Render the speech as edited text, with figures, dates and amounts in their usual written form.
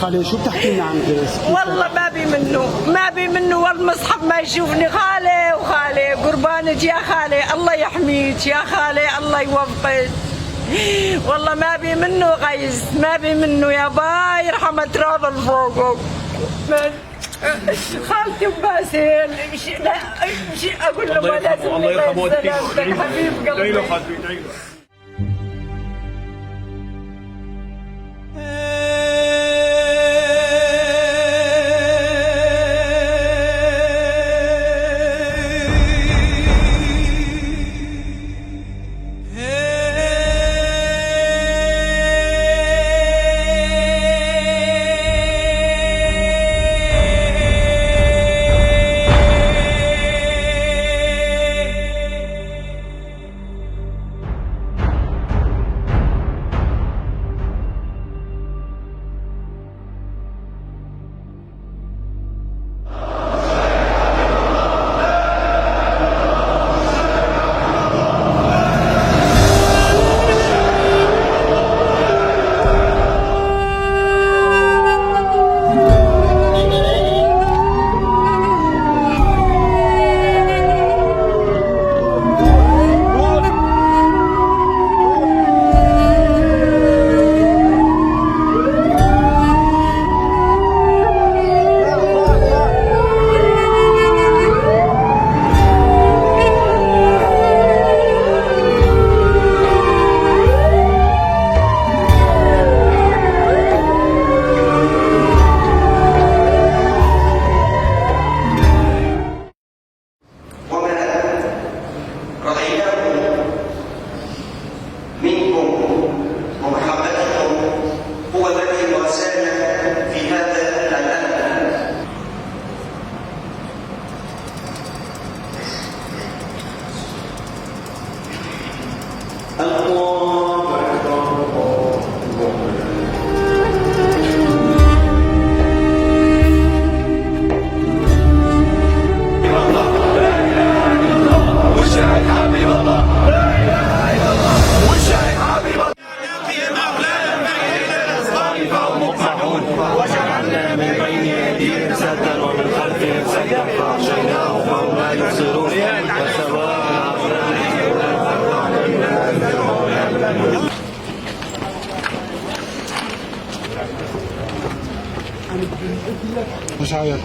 خالي شو بتحكي لنا عن درس؟ والله ما بي منه والمصحف ما يشوفني. خالي وخالي قربانك يا خالي، الله يحميك يا خالي، الله يوفقك. والله ما بي منه غيظ، ما بي منه يا باي يرحم تراب الفوق. خالتي وباسل لا اقول له ما لازم الله يرحمه حبيب قلبي. وجعلنا من بين يديهم سدا ومن خلفهم سدا فأغشيناهم فهم لا يبصرون مش عارف